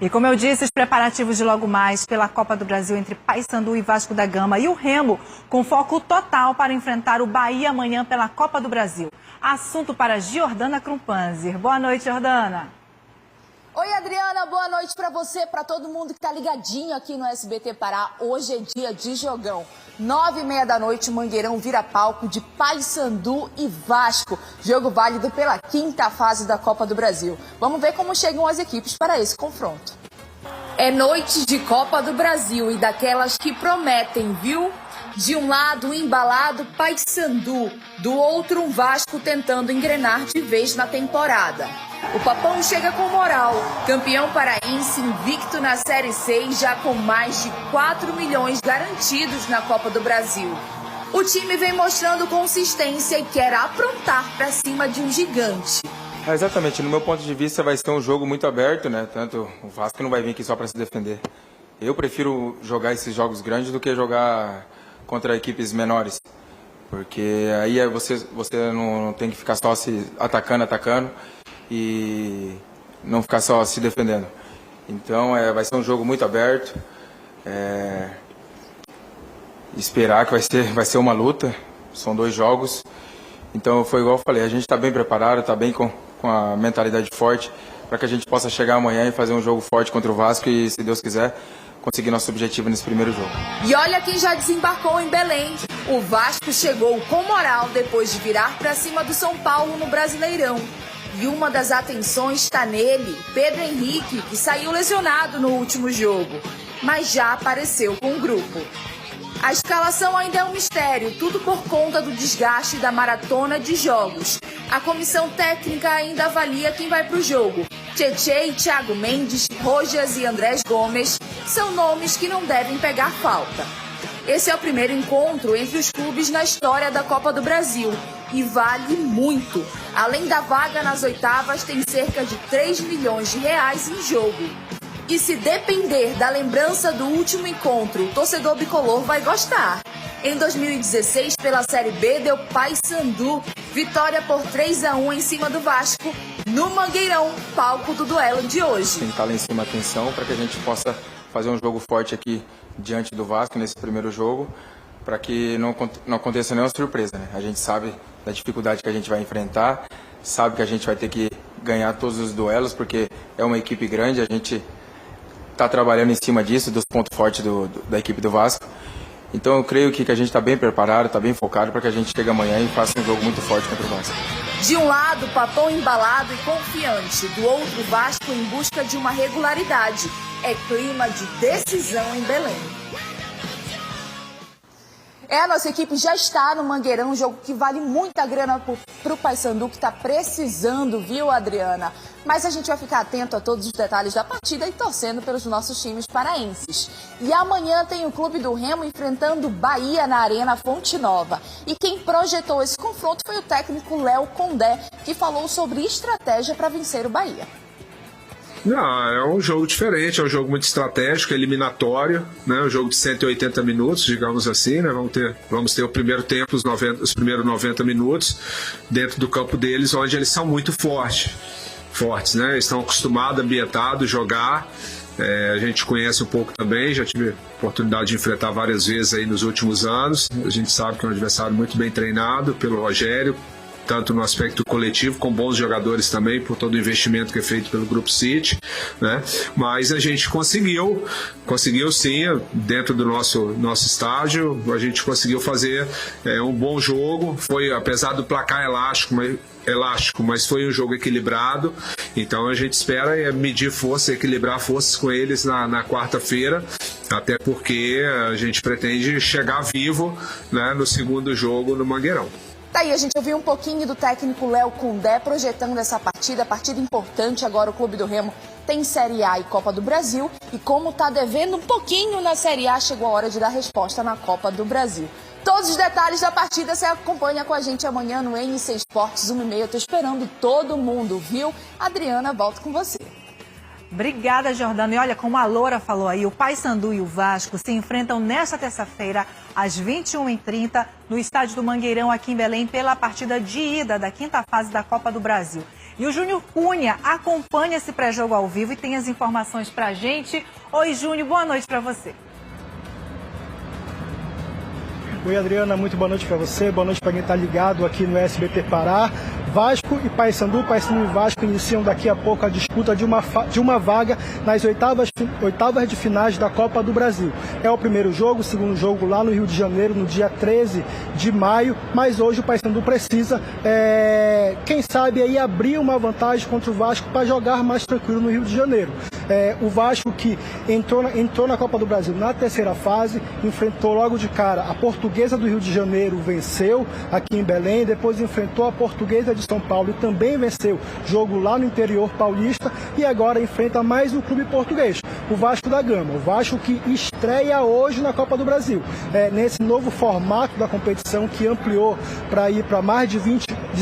E como eu disse, os preparativos de logo mais pela Copa do Brasil entre Paysandu e Vasco da Gama e o Remo, com foco total para enfrentar o Bahia amanhã pela Copa do Brasil. Assunto para Jordana Krumpanzer. Boa noite, Jordana. Oi, Adriana, boa noite para você, para todo mundo que está ligadinho aqui no SBT Pará. Hoje é dia de jogão. 9h30 da noite, Mangueirão vira palco de Paysandu e Vasco. Jogo válido pela 5ª fase da Copa do Brasil. Vamos ver como chegam as equipes para esse confronto. É noite de Copa do Brasil e daquelas que prometem, viu? De um lado, um embalado Paysandu, do outro, um Vasco tentando engrenar de vez na temporada. O Papão chega com moral, campeão paraense invicto na Série C e já com mais de 4 milhões garantidos na Copa do Brasil. O time vem mostrando consistência e quer aprontar para cima de um gigante. Exatamente, no meu ponto de vista vai ser um jogo muito aberto, né? Tanto o Vasco não vai vir aqui só para se defender. Eu prefiro jogar esses jogos grandes do que jogar contra equipes menores. Porque aí você não tem que ficar só se atacando e não ficar só se defendendo. Então vai ser um jogo muito aberto. Esperar que vai ser uma luta. São 2 jogos. Então foi igual eu falei, a gente está bem preparado, está bem com a mentalidade forte para que a gente possa chegar amanhã e fazer um jogo forte contra o Vasco e, se Deus quiser, conseguir nosso objetivo nesse primeiro jogo. E olha quem já desembarcou em Belém. O Vasco chegou com moral depois de virar para cima do São Paulo no Brasileirão. E uma das atenções está nele, Pedro Henrique, que saiu lesionado no último jogo, mas já apareceu com o grupo. A escalação ainda é um mistério, tudo por conta do desgaste da maratona de jogos. A comissão técnica ainda avalia quem vai para o jogo. Tchê e Thiago Mendes, Rojas e Andrés Gomes são nomes que não devem pegar falta. Esse é o primeiro encontro entre os clubes na história da Copa do Brasil e vale muito. Além da vaga nas oitavas, tem cerca de 3 milhões de reais em jogo. E se depender da lembrança do último encontro, o torcedor bicolor vai gostar. Em 2016, pela Série B, deu Paysandu, vitória por 3-1 em cima do Vasco, no Mangueirão, palco do duelo de hoje. Tem que estar lá em cima a atenção para que a gente possa fazer um jogo forte aqui diante do Vasco nesse primeiro jogo, para que não aconteça nenhuma surpresa, né? A gente sabe da dificuldade que a gente vai enfrentar, sabe que a gente vai ter que ganhar todos os duelos, porque é uma equipe grande, a gente está trabalhando em cima disso, dos pontos fortes da equipe do Vasco. Então eu creio que a gente está bem preparado, está bem focado para que a gente chegue amanhã e faça um jogo muito forte contra o Vasco. De um lado, Papão embalado e confiante, do outro, Vasco em busca de uma regularidade. É clima de decisão em Belém. A nossa equipe já está no Mangueirão, um jogo que vale muita grana para o Paysandu, que está precisando, viu, Adriana? Mas a gente vai ficar atento a todos os detalhes da partida e torcendo pelos nossos times paraenses. E amanhã tem o Clube do Remo enfrentando o Bahia na Arena Fonte Nova. E quem projetou esse confronto foi o técnico Léo Condé, que falou sobre estratégia para vencer o Bahia. Não, é um jogo diferente, é um jogo muito estratégico, eliminatório, né? Um jogo de 180 minutos, digamos assim, né? Vamos ter o primeiro tempo, os primeiros 90 minutos dentro do campo deles, onde eles são muito fortes, né? Eles estão acostumados, ambientados, a jogar. A gente conhece um pouco também, já tive oportunidade de enfrentar várias vezes aí nos últimos anos. A gente sabe que é um adversário muito bem treinado pelo Rogério, tanto no aspecto coletivo, com bons jogadores também, por todo o investimento que é feito pelo Grupo City, né? Mas a gente conseguiu sim, dentro do nosso estádio, a gente conseguiu fazer um bom jogo. Foi, apesar do placar elástico, mas foi um jogo equilibrado. Então a gente espera medir força, equilibrar forças com eles na quarta-feira, até porque a gente pretende chegar vivo, né, no segundo jogo no Mangueirão. Tá aí, a gente ouviu um pouquinho do técnico Léo Condé projetando essa partida importante. Agora o Clube do Remo tem Série A e Copa do Brasil. E como tá devendo um pouquinho na Série A, chegou a hora de dar resposta na Copa do Brasil. Todos os detalhes da partida você acompanha com a gente amanhã no NC Esportes 1h30. Eu tô esperando todo mundo, viu? Adriana, volto com você. Obrigada, Jordana. E olha, como a Loura falou aí, o Paysandu e o Vasco se enfrentam nesta terça-feira, às 21h30, no estádio do Mangueirão, aqui em Belém, pela partida de ida da 5ª fase da Copa do Brasil. E o Júnior Cunha acompanha esse pré-jogo ao vivo e tem as informações pra gente. Oi, Júnior, boa noite para você. Oi, Adriana, muito boa noite para você, boa noite para quem está ligado aqui no SBT Pará. Vasco e Paysandu e Vasco iniciam daqui a pouco a disputa de uma vaga nas oitavas de finais da Copa do Brasil. É o primeiro jogo, o segundo jogo lá no Rio de Janeiro, no dia 13 de maio, mas hoje o Paysandu precisa, quem sabe, aí abrir uma vantagem contra o Vasco para jogar mais tranquilo no Rio de Janeiro. O Vasco, que entrou na Copa do Brasil na terceira fase, enfrentou logo de cara a Portuguesa do Rio de Janeiro, venceu aqui em Belém, depois enfrentou a Portuguesa de São Paulo e também venceu, jogo lá no interior paulista, e agora enfrenta mais um clube português, o Vasco da Gama. O Vasco que estreia hoje na Copa do Brasil, nesse novo formato da competição que ampliou para ir para mais de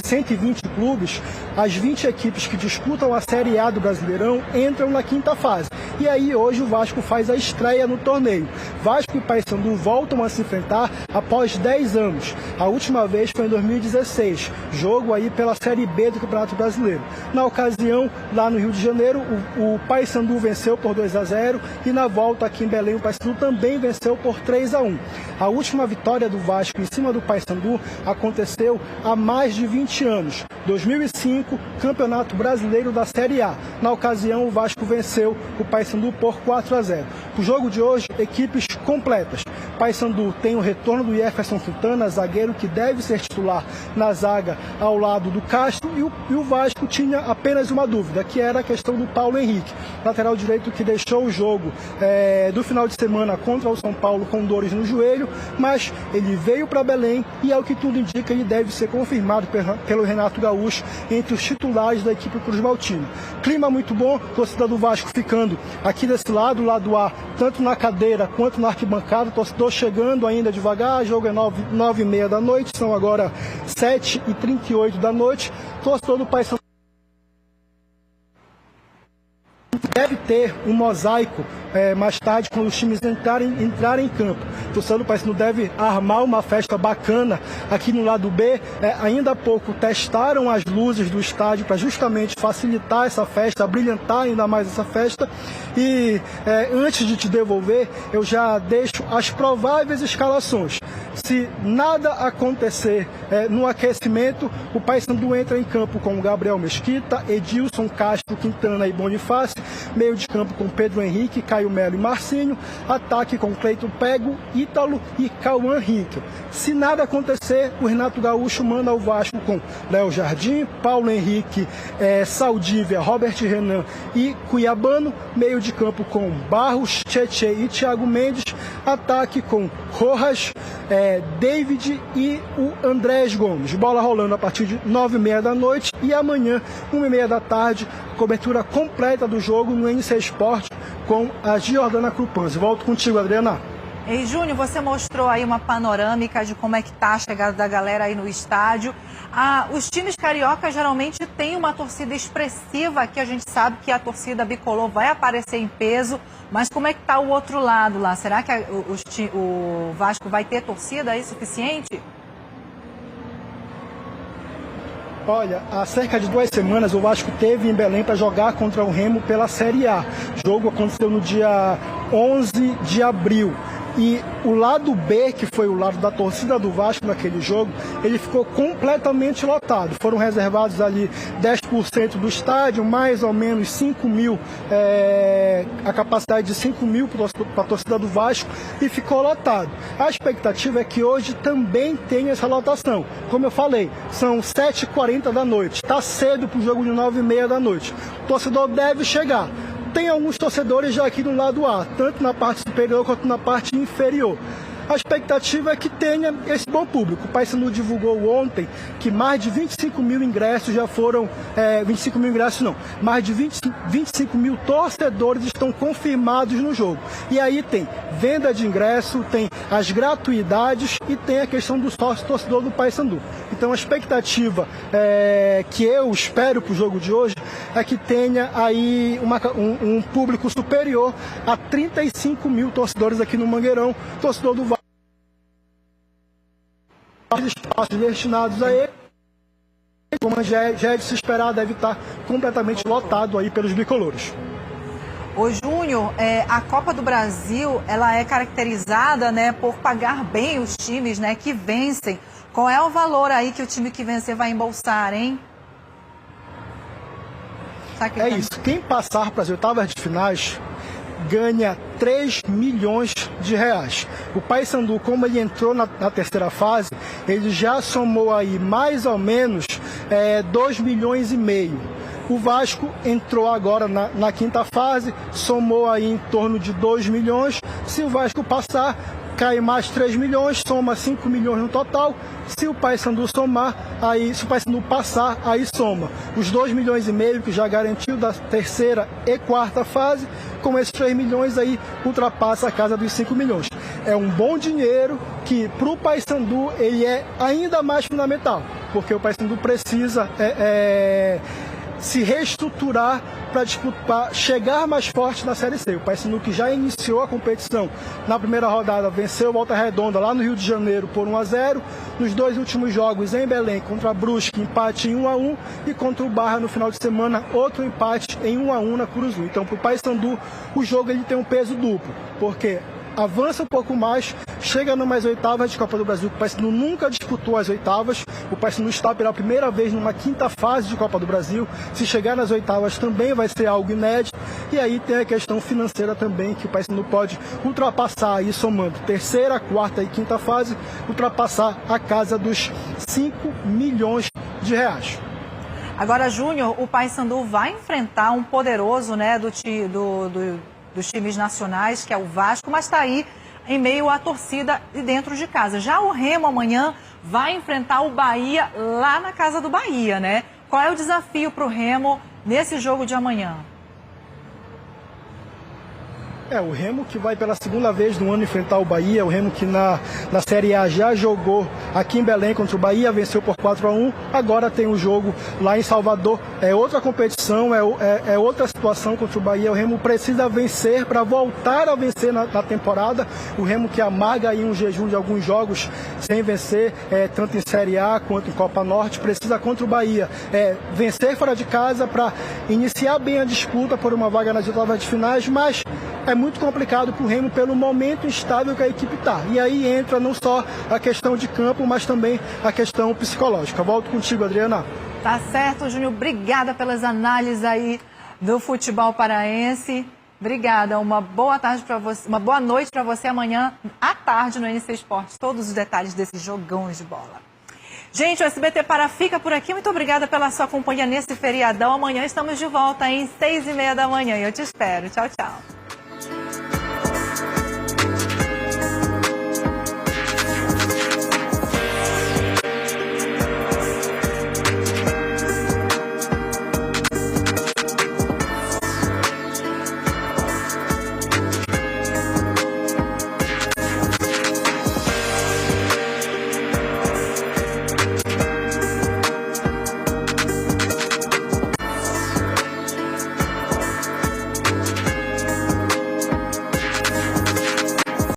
120 clubes. As 20 equipes que disputam a Série A do Brasileirão entram na quinta fase. E aí hoje o Vasco faz a estreia no torneio. Vasco e Paysandu voltam a se enfrentar após 10 anos. A última vez foi em 2016, jogo aí pela Série B do Campeonato Brasileiro. Na ocasião, lá no Rio de Janeiro, o Paysandu venceu por 2-0 e na volta aqui em Belém o Paysandu também venceu por 3-1. A última vitória do Vasco em cima do Paysandu aconteceu há mais de 20 anos. 2005, Campeonato Brasileiro da Série A. Na ocasião, o Vasco venceu o Paysandu por 4-0. O jogo de hoje, equipes completas. Paysandu tem o retorno do Jefferson Quintana, zagueiro que deve ser titular na zaga ao lado do Castro, e o Vasco tinha apenas uma dúvida, que era a questão do Paulo Henrique, lateral direito que deixou o jogo do final de semana contra o São Paulo com dores no joelho, mas ele veio para Belém e, ao que tudo indica, ele deve ser confirmado pelo Renato Gaúcho entre os titulares da equipe Cruz Maltina. Clima muito bom, torcida do Vasco ficando aqui desse lado, lado A, tanto na cadeira quanto na arquibancada, torcedor chegando ainda devagar, jogo é 9h30 da noite, são agora 7h38 da noite, torcedor do Paysandu deve ter um mosaico mais tarde, quando os times entrarem em campo. O torcedor do Paysandu deve armar uma festa bacana aqui no lado B. Ainda há pouco testaram as luzes do estádio para justamente facilitar essa festa, brilhantar ainda mais essa festa. E antes de te devolver, eu já deixo as prováveis escalações. Se nada acontecer no aquecimento, o Paysandu entra em campo com Gabriel Mesquita, Edilson, Castro, Quintana e Bonifácio, meio de campo com Pedro Henrique, Caio Melo e Marcinho, ataque com Cleiton Pego, Ítalo e Cauã Rinckel. Se nada acontecer, o Renato Gaúcho manda o Vasco com Léo Jardim, Paulo Henrique, Saldívia, Robert Renan e Cuiabano, meio de campo com Barros, Tchê e Thiago Mendes, ataque com Rojas, David e o Andrés Gomes. Bola rolando a partir de 9h30 da noite e amanhã, 1h30 da tarde, cobertura completa do jogo no NC Sport com a Giordana Crupanzi. Volto contigo, Adriana. Ei, Júnior, você mostrou aí uma panorâmica de como é que tá a chegada da galera aí no estádio. Os times cariocas geralmente têm uma torcida expressiva, que a gente sabe que a torcida bicolor vai aparecer em peso, mas como é que tá o outro lado lá? Será que o Vasco vai ter torcida aí suficiente? Olha, há cerca de 2 semanas o Vasco esteve em Belém para jogar contra o Remo pela Série A. O jogo aconteceu no dia 11 de abril. E o lado B, que foi o lado da torcida do Vasco naquele jogo, ele ficou completamente lotado. Foram reservados ali 10% do estádio, mais ou menos 5 mil, a capacidade de 5 mil para a torcida do Vasco, e ficou lotado. A expectativa é que hoje também tenha essa lotação. Como eu falei, são 7h40 da noite, está cedo para o jogo de 9h30 da noite. O torcedor deve chegar. Tem alguns torcedores já aqui no lado A, tanto na parte superior quanto na parte inferior. A expectativa é que tenha esse bom público. O Paysandu divulgou ontem que mais de 25 mil ingressos já foram... 25 mil ingressos não, mais de 25 mil torcedores estão confirmados no jogo. E aí tem venda de ingresso, tem as gratuidades e tem a questão do sócio-torcedor do Paysandu. Então a expectativa que eu espero para o jogo de hoje é que tenha aí um público superior a 35 mil torcedores aqui no Mangueirão, torcedor do Vasco. Espaços destinados a ele. como já é de se esperar, deve estar completamente lotado aí pelos bicolores. Ô Júnior, a Copa do Brasil, ela é caracterizada, né, por pagar bem os times, né, que vencem. Qual é o valor aí que o time que vencer vai embolsar, hein? É isso. Quem passar para as oitavas de finais ganha 3 milhões de reais. O Paysandu, como ele entrou na terceira fase, ele já somou aí mais ou menos 2 milhões e meio. O Vasco entrou agora na quinta fase, somou aí em torno de 2 milhões. Se o Vasco passar, cai mais 3 milhões, soma 5 milhões no total. Se o Paysandu somar, se o Paysandu passar, aí soma os 2 milhões e meio que já garantiu da terceira e quarta fase. Com esses 3 milhões aí ultrapassa a casa dos 5 milhões. É um bom dinheiro que para o Paysandu ele é ainda mais fundamental, porque o Paysandu precisa se reestruturar para disputar, chegar mais forte na Série C. O Paysandu, que já iniciou a competição na primeira rodada, venceu Volta Redonda lá no Rio de Janeiro por 1-0. Nos 2 últimos jogos em Belém, contra a Brusque, empate em 1-1, e contra o Barra no final de semana, outro empate em 1-1 na Curuzu. Então, para o Paysandu, o jogo ele tem um peso duplo, porque avança um pouco mais, chega numas oitavas de Copa do Brasil. O Paysandu nunca disputou as oitavas. O Paysandu está pela primeira vez numa quinta fase de Copa do Brasil. Se chegar nas oitavas também vai ser algo inédito. E aí tem a questão financeira também, que o Paysandu pode ultrapassar aí, somando terceira, quarta e quinta fase, ultrapassar a casa dos 5 milhões de reais. Agora, Júnior, o Paysandu vai enfrentar um poderoso, né, dos times nacionais, que é o Vasco, mas está aí em meio à torcida e dentro de casa. Já o Remo amanhã vai enfrentar o Bahia lá na casa do Bahia, né? Qual é o desafio para o Remo nesse jogo de amanhã? O Remo que vai pela segunda vez no ano enfrentar o Bahia, o Remo que na Série A já jogou aqui em Belém contra o Bahia, venceu por 4-1, agora tem um jogo lá em Salvador, é outra competição, é outra situação contra o Bahia. O Remo precisa vencer para voltar a vencer na temporada. O Remo que amarga aí um jejum de alguns jogos sem vencer, tanto em Série A quanto em Copa Norte, precisa contra o Bahia vencer fora de casa para iniciar bem a disputa por uma vaga nas oitavas de finais, mas é muito complicado para o Remo pelo momento instável que a equipe está. E aí entra não só a questão de campo, mas também a questão psicológica. Volto contigo, Adriana. Tá certo, Júnior. Obrigada pelas análises aí do futebol paraense. Obrigada. Uma boa tarde para você, uma boa noite para você amanhã à tarde no NC Esportes. Todos os detalhes desses jogões de bola. Gente, o SBT Pará fica por aqui. Muito obrigada pela sua companhia nesse feriadão. Amanhã estamos de volta em 6h30 da manhã. E eu te espero. Tchau, tchau.